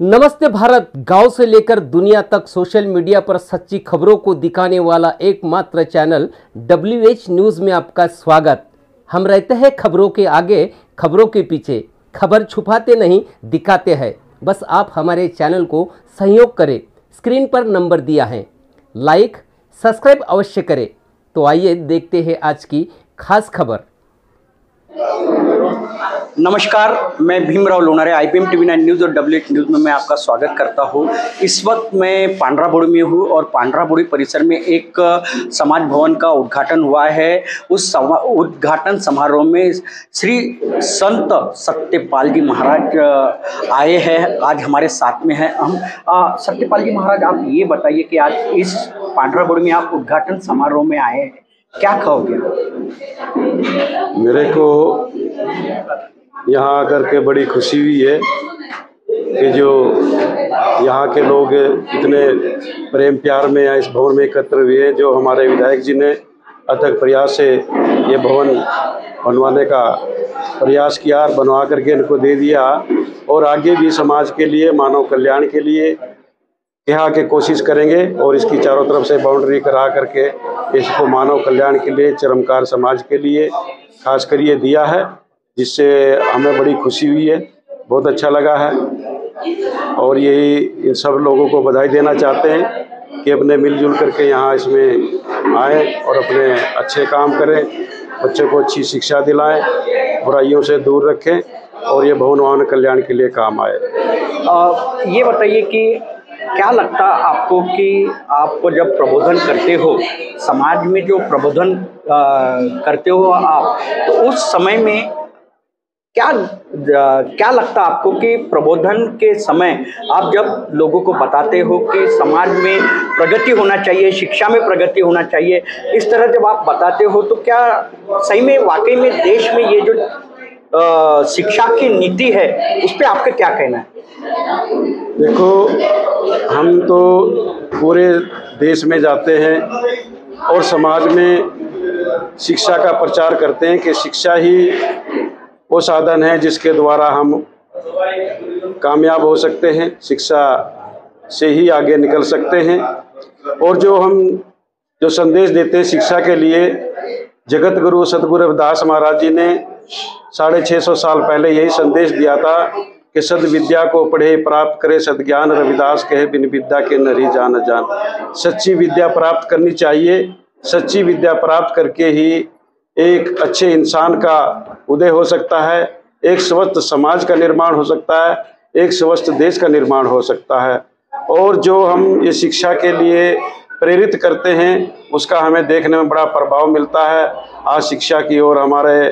नमस्ते भारत। गांव से लेकर दुनिया तक सोशल मीडिया पर सच्ची खबरों को दिखाने वाला एकमात्र चैनल WH न्यूज़ में आपका स्वागत। हम रहते हैं खबरों के आगे, खबरों के पीछे। खबर छुपाते नहीं, दिखाते हैं। बस आप हमारे चैनल को सहयोग करें। स्क्रीन पर नंबर दिया है, लाइक सब्सक्राइब अवश्य करें। तो आइए देखते हैं आज की खास खबर। नमस्कार, मैं Bhimrao Lonare IPM TV9 news और WH न्यूज़ में मैं आपका स्वागत करता हूँ। इस वक्त मैं पांड्राबोड़ी में हूँ और पांड्राबोड़ी परिसर में एक समाज भवन का उद्घाटन हुआ है। उस उद्घाटन समारोह में श्री संत सत्यपाल जी महाराज आए हैं, आज हमारे साथ में हैं। हम सत्यपाल जी महाराज, आप ये बताइए कि आज इस पांड्राबोड़ी में आप उद्घाटन समारोह में आए हैं, क्या कहोगे? मेरे को यहाँ आकर के बड़ी खुशी हुई है कि जो यहाँ के लोग इतने प्रेम प्यार में इस भवन में एकत्र हुए हैं। जो हमारे विधायक जी ने अथक प्रयास से ये भवन बनवाने का प्रयास किया और बनवा करके इनको दे दिया, और आगे भी समाज के लिए, मानव कल्याण के लिए यहाँ के कोशिश करेंगे। और इसकी चारों तरफ से बाउंड्री करा करके इसको मानव कल्याण के लिए, चरमकार समाज के लिए खास कर ये दिया है, जिससे हमें बड़ी खुशी हुई है, बहुत अच्छा लगा है। और यही इन सब लोगों को बधाई देना चाहते हैं कि अपने मिलजुल करके यहाँ इसमें आए और अपने अच्छे काम करें, बच्चों को अच्छी शिक्षा दिलाएं, बुराइयों से दूर रखें और ये भवन मानव कल्याण के लिए काम आए। ये बताइए कि क्या लगता आपको कि आपको जब प्रबोधन करते हो, समाज में जो प्रबोधन करते हो आप, तो उस समय में क्या लगता आपको कि प्रबोधन के समय आप जब लोगों को बताते हो कि समाज में प्रगति होना चाहिए, शिक्षा में प्रगति होना चाहिए, इस तरह जब आप बताते हो तो क्या सही में वाकई में देश में ये जो शिक्षा की नीति है उस पर आपका क्या कहना है? देखो, हम तो पूरे देश में जाते हैं और समाज में शिक्षा का प्रचार करते हैं कि शिक्षा ही वो साधन है जिसके द्वारा हम कामयाब हो सकते हैं, शिक्षा से ही आगे निकल सकते हैं। और जो हम जो संदेश देते हैं शिक्षा के लिए, जगत गुरु सतगुरु रविदास महाराज जी ने 650 साल पहले यही संदेश दिया था कि सद विद्या को पढ़े प्राप्त करे सद्ज्ञान, रविदास कहे बिन विद्या के नरी जान जान। सच्ची विद्या प्राप्त करनी चाहिए। सच्ची विद्या प्राप्त करके ही एक अच्छे इंसान का उदय हो सकता है, एक स्वस्थ समाज का निर्माण हो सकता है, एक स्वस्थ देश का निर्माण हो सकता है। और जो हम ये शिक्षा के लिए प्रेरित करते हैं उसका हमें देखने में बड़ा प्रभाव मिलता है। आज शिक्षा की ओर हमारे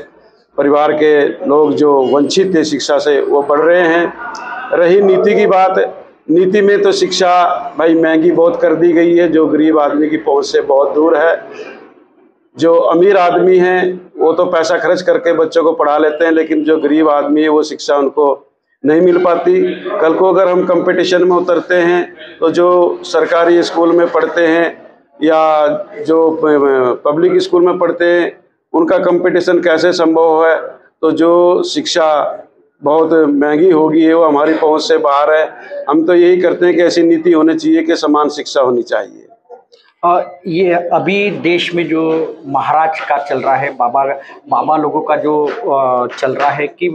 परिवार के लोग जो वंचित थे शिक्षा से, वो बढ़ रहे हैं। रही नीति की बात, नीति में तो शिक्षा भाई महंगी बहुत कर दी गई है, जो गरीब आदमी की पहुंच से बहुत दूर है। जो अमीर आदमी हैं वो तो पैसा खर्च करके बच्चों को पढ़ा लेते हैं, लेकिन जो गरीब आदमी है वो शिक्षा उनको नहीं मिल पाती। कल को अगर हम कंपटीशन में उतरते हैं तो जो सरकारी स्कूल में पढ़ते हैं या जो पब्लिक स्कूल में पढ़ते हैं उनका कंपटीशन कैसे संभव है? तो जो शिक्षा बहुत महंगी होगी वो हमारी पहुंच से बाहर है। हम तो यही करते हैं कि ऐसी नीति होनी चाहिए कि समान शिक्षा होनी चाहिए। ये अभी देश में जो महाराज का चल रहा है, बाबा लोगों का जो चल रहा है कि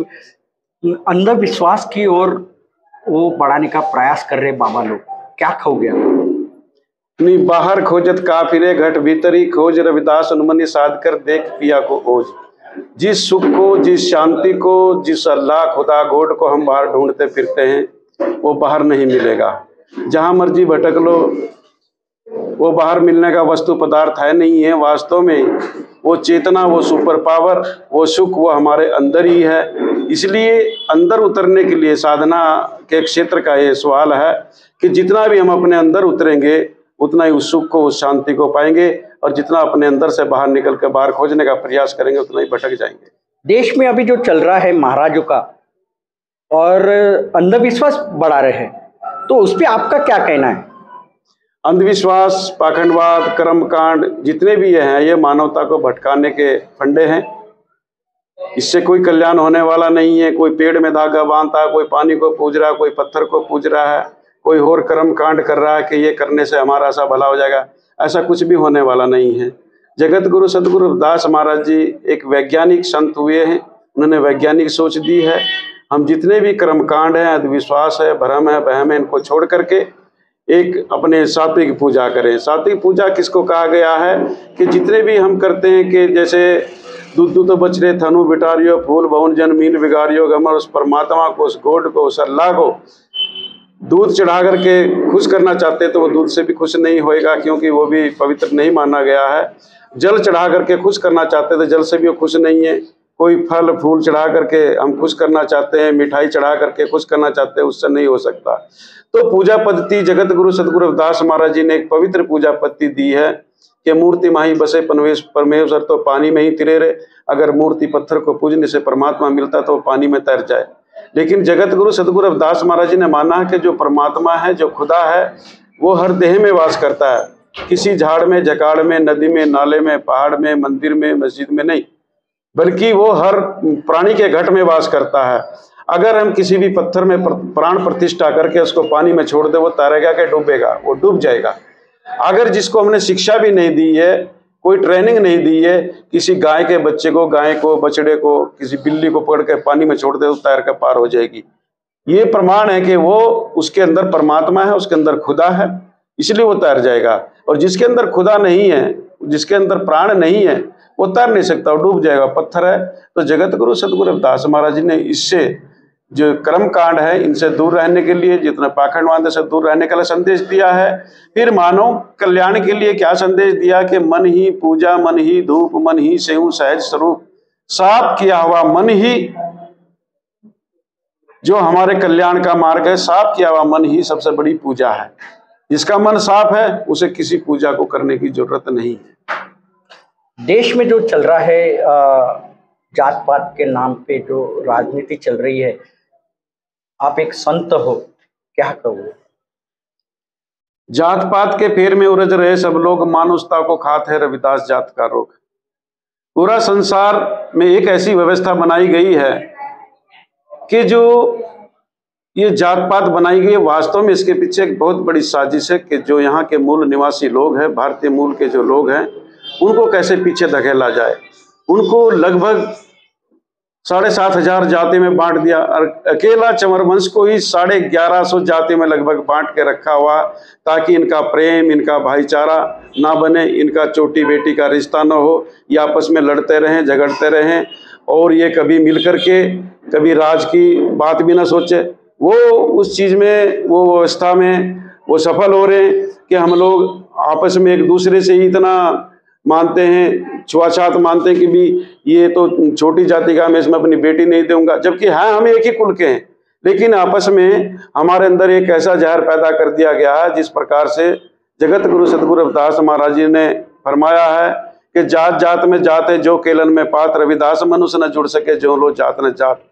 अंधविश्वास की ओर वो बढ़ाने का प्रयास कर रहे बाबा लोग, क्या कहोगे? नहीं, बाहर खोजत काफिरे घट भीतरी खोज, रविदास उन्मनी साध कर देख पिया को ओज। जिस सुख को, जिस शांति को, जिस अल्लाह खुदा गोड को हम बाहर ढूंढते फिरते हैं वो बाहर नहीं मिलेगा। जहाँ मर्जी भटक लो, वो बाहर मिलने का वस्तु पदार्थ है नहीं है। वास्तव में वो चेतना, वो सुपर पावर, वो सुख वो हमारे अंदर ही है। इसलिए अंदर उतरने के लिए साधना के क्षेत्र का ये सवाल है कि जितना भी हम अपने अंदर उतरेंगे उतना ही उस सुख को, उस शांति को पाएंगे, और जितना अपने अंदर से बाहर निकल कर बाहर खोजने का प्रयास करेंगे उतना ही भटक जाएंगे। देश में अभी जो चल रहा है महाराजों का और अंधविश्वास बढ़ा रहे हैं, तो उस पर आपका क्या कहना है? अंधविश्वास, पाखंडवाद, कर्मकांड जितने भी ये हैं, ये मानवता को भटकाने के फंडे हैं। इससे कोई कल्याण होने वाला नहीं है। कोई पेड़ में धागा बांधता है, कोई पानी को पूज रहा है, कोई पत्थर को पूज रहा है, कोई और कर्म कांड कर रहा है कि ये करने से हमारा ऐसा भला हो जाएगा। ऐसा कुछ भी होने वाला नहीं है। जगत गुरु सदगुरु रविदास महाराज जी एक वैज्ञानिक संत हुए हैं। उन्होंने वैज्ञानिक सोच दी है। हम जितने भी कर्मकांड हैं, अंधविश्वास है, भ्रम है, वहम है, इनको छोड़ करके एक अपने सात्विक पूजा करें। सात्विक पूजा किसको कहा गया है कि जितने भी हम करते हैं कि जैसे दूध तो बछड़े थनु बिटारियो फूल भवन जन मीन बिगारियो गमर, उस परमात्मा को, उस गोड को, उस अल्लाह को दूध चढ़ा करके खुश करना चाहते तो वो दूध से भी खुश नहीं होएगा, क्योंकि वो भी पवित्र नहीं माना गया है। जल चढ़ा करके खुश करना चाहते तो जल से भी वो खुश नहीं है। कोई फल फूल चढ़ा करके हम खुश करना चाहते हैं, मिठाई चढ़ा करके खुश करना चाहते हैं, उससे नहीं हो सकता। तो पूजा पद्धति जगत गुरु सदगुरु रविदास महाराज जी ने एक पवित्र पूजा पद्धति दी है कि मूर्ति माही बसे परमेश्वर तो पानी में ही तिरे रहे। अगर मूर्ति पत्थर को पूजने से परमात्मा मिलता तो वो पानी में तैर जाए। लेकिन जगत गुरु सदगुरु रविदास महाराज जी ने माना है कि जो परमात्मा है, जो खुदा है, वो हर देह में वास करता है। किसी झाड़ में, जकाड़ में, नदी में, नाले में, पहाड़ में, मंदिर में, मस्जिद में नहीं, बल्कि वो हर प्राणी के घट में वास करता है। अगर हम किसी भी पत्थर में प्राण प्रतिष्ठा करके उसको पानी में छोड़ दे, वो तैरेगा कि डूबेगा? वो डूब जाएगा। अगर जिसको हमने शिक्षा भी नहीं दी है, कोई ट्रेनिंग नहीं दी है, किसी गाय के बच्चे को, गाय को, बछड़े को, किसी बिल्ली को पकड़ के पानी में छोड़ दे तो तैर कर पार हो जाएगी। ये प्रमाण है कि वो उसके अंदर परमात्मा है, उसके अंदर खुदा है, इसलिए वो तैर जाएगा। और जिसके अंदर खुदा नहीं है, जिसके अंदर प्राण नहीं है, वो तैर नहीं सकता, वो डूब जाएगा, पत्थर है। तो जगत गुरु सदगुरु रविदास महाराज जी ने इससे जो कर्म कांड है इनसे दूर रहने के लिए, जितना पाखंडवाद से दूर रहने का संदेश दिया है। फिर मानव कल्याण के लिए क्या संदेश दिया कि मन ही पूजा, मन ही धूप, मन ही सेऊ सहज स्वरूप, साफ किया हुआ मन ही जो हमारे कल्याण का मार्ग है, साफ किया हुआ मन ही सबसे बड़ी पूजा है। जिसका मन साफ है उसे किसी पूजा को करने की जरूरत नहीं है। देश में जो चल रहा है जात पात के नाम पे जो राजनीति चल रही है, आप एक संत हो, क्या कहोगे? जात पात के फेर में उलझ रहे सब लोग, मानुषता को खाते हैं रविदास जात का रोग। पूरा संसार में एक ऐसी व्यवस्था बनाई गई है कि जो ये जात पात बनाई गई है, वास्तव में इसके पीछे एक बहुत बड़ी साजिश है कि जो यहाँ के मूल निवासी लोग हैं, भारतीय मूल के जो लोग हैं, उनको कैसे पीछे धकेला जाए। उनको लगभग 7,500 जाति में बांट दिया और अकेला चंवर वंश को ही 1150 जाति में लगभग बांट के रखा हुआ, ताकि इनका प्रेम, इनका भाईचारा ना बने, इनका चोटी बेटी का रिश्ता न हो, ये आपस में लड़ते रहें, झगड़ते रहें, और ये कभी मिल करके कभी राज की बात भी ना सोचे। वो उस चीज़ में, वो व्यवस्था में वो सफल हो रहे हैं कि हम लोग आपस में एक दूसरे से ही इतना मानते हैं, छुआछात मानते हैं कि भी ये तो छोटी जाति का, मैं इसमें अपनी बेटी नहीं दूंगा, जबकि हाँ हम एक ही कुल के हैं। लेकिन आपस में हमारे अंदर एक ऐसा जहर पैदा कर दिया गया है, जिस प्रकार से जगत गुरु सदगुरु रविदास महाराज जी ने फरमाया है कि जात जात में जात है जो केलन में पात, रविदास मनुष्य न जुड़ सके जो लो जात न जात।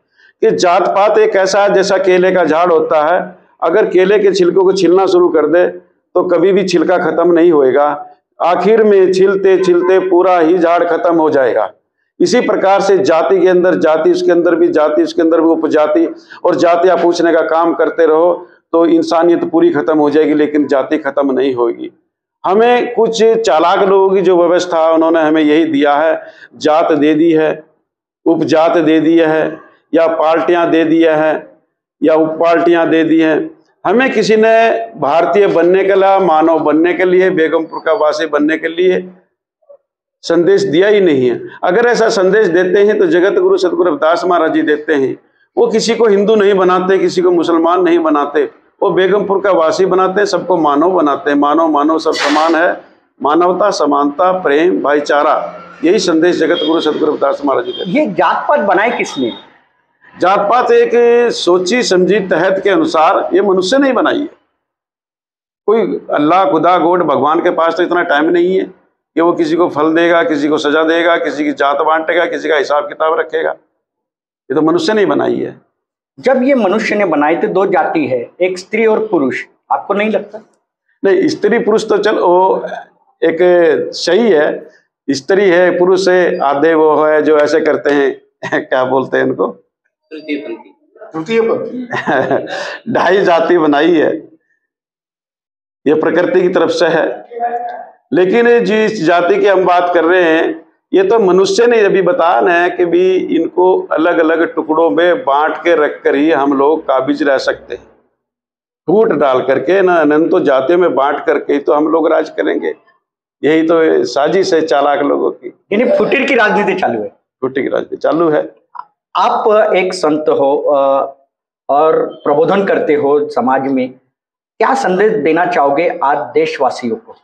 कि जात पात एक ऐसा है जैसा केले का झाड़ होता है, अगर केले के छिलकों को छिलना शुरू कर दे तो कभी भी छिलका खत्म नहीं होएगा, आखिर में छिलते छिलते पूरा ही झाड़ खत्म हो जाएगा। इसी प्रकार से जाति के अंदर जाति, उसके अंदर भी जाति, उसके अंदर भी उपजाति, और जातियां पूछने का काम करते रहो तो इंसानियत पूरी खत्म हो जाएगी, लेकिन जाति खत्म नहीं होगी। हमें कुछ चालाक लोगों की जो व्यवस्था, उन्होंने हमें यही दिया है, जात दे दी है, उपजात दे दी है, या पार्टियां दे दिया है, या उप पार्टियां दे दी हैं। हमें किसी ने भारतीय बनने के लिए, मानव बनने के लिए, बेगमपुर का वासी बनने के लिए संदेश दिया ही नहीं है। अगर ऐसा संदेश देते हैं तो जगत गुरु सदगुरु रविदास महाराज जी देते हैं। वो किसी को हिंदू नहीं बनाते, किसी को मुसलमान नहीं बनाते, वो बेगमपुर का वासी बनाते हैं, सबको मानव बनाते हैं। मानव मानव सब समान है, मानवता, समानता, प्रेम, भाईचारा, यही संदेश जगत गुरु सदगुरु रविदास महाराज जी देते हैं। ये जात पात बनाए किसने? जात पात एक सोची समझी तहत के अनुसार ये मनुष्य नहीं बनाई है। कोई अल्लाह, खुदा, गॉड, भगवान के पास तो इतना टाइम नहीं है कि वो किसी को फल देगा, किसी को सजा देगा, किसी की जात बांटेगा, किसी का हिसाब किताब रखेगा। ये तो मनुष्य नहीं बनाई है। जब ये मनुष्य ने बनाई तो दो जाति है, एक स्त्री और पुरुष, आपको नहीं लगता? नहीं, स्त्री पुरुष तो चल वो एक सही है, स्त्री है, पुरुष है, आधे वो है जो ऐसे करते हैं क्या बोलते हैं इनको, तृतीय पंथी ढाई जाति बनाई है, ये प्रकृति की तरफ से है। लेकिन जिस जाति की हम बात कर रहे हैं, ये तो मनुष्य ने अभी बताया ना कि भी इनको अलग अलग टुकड़ों में बांट के रख कर ही हम लोग काबिज रह सकते हैं। फूट डाल करके ना अनंतों जातियों में बांट करके ही तो हम लोग राज करेंगे। यही तो साजिश है चालाक लोगों की। यानी फुटीर की राजनीति चालू है। फुटीर की राजनीति चालू है। आप एक संत हो और प्रबोधन करते हो समाज में, क्या संदेश देना चाहोगे आज देशवासियों को?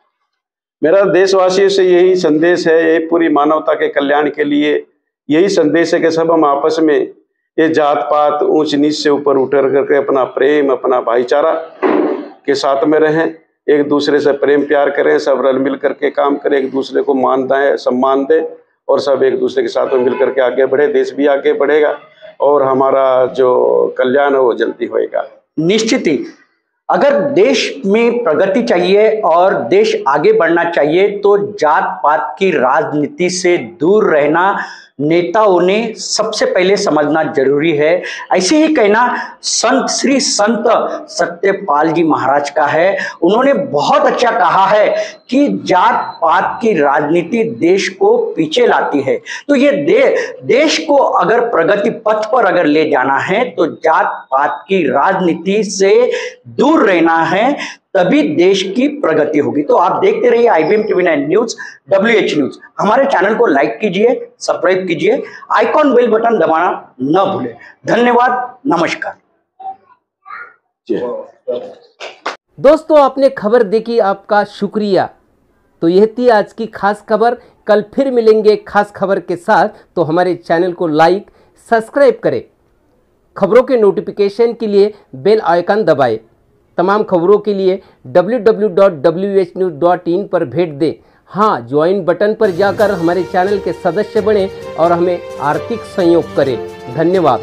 मेरा देशवासियों से यही संदेश है, ये पूरी मानवता के कल्याण के लिए यही संदेश है कि सब हम आपस में ये जात पात ऊंच नीच से ऊपर उठ करके अपना प्रेम, अपना भाईचारा के साथ में रहें, एक दूसरे से प्रेम प्यार करें, सब रल मिल करके काम करें, एक दूसरे को मान दें, सम्मान दें और सब एक दूसरे के साथ में मिल करके आगे बढ़े। देश भी आगे बढ़ेगा और हमारा जो कल्याण है वो जल्दी होएगा। निश्चित ही अगर देश में प्रगति चाहिए और देश आगे बढ़ना चाहिए तो जात पात की राजनीति से दूर रहना नेताओं ने सबसे पहले समझना जरूरी है। ऐसे ही कहना संत श्री संत सत्यपाल जी महाराज का है। उन्होंने बहुत अच्छा कहा है कि जात पात की राजनीति देश को पीछे लाती है। तो ये देश को अगर प्रगति पथ पर अगर ले जाना है तो जात पात की राजनीति से दूर रहना है, तभी देश की प्रगति होगी। तो आप देखते रहिए IBM TV9 news, WH news. हमारे चैनल को लाइक कीजिए, सब्सक्राइब कीजिए, आइकॉन बेल बटन दबाना न भूलें। धन्यवाद, नमस्कार। दोस्तों, आपने खबर देखी, आपका शुक्रिया। तो यह थी आज की खास खबर। कल फिर मिलेंगे खास खबर के साथ, तो हमारे चैनल को लाइक सब्सक्राइब करें। खबरों के नोटिफिकेशन के लिए बेल आइकन दबाएं। तमाम खबरों के लिए www.whnews.in पर भेंट दें। हाँ, ज्वाइन बटन पर जाकर हमारे चैनल के सदस्य बने और हमें आर्थिक सहयोग करें। धन्यवाद।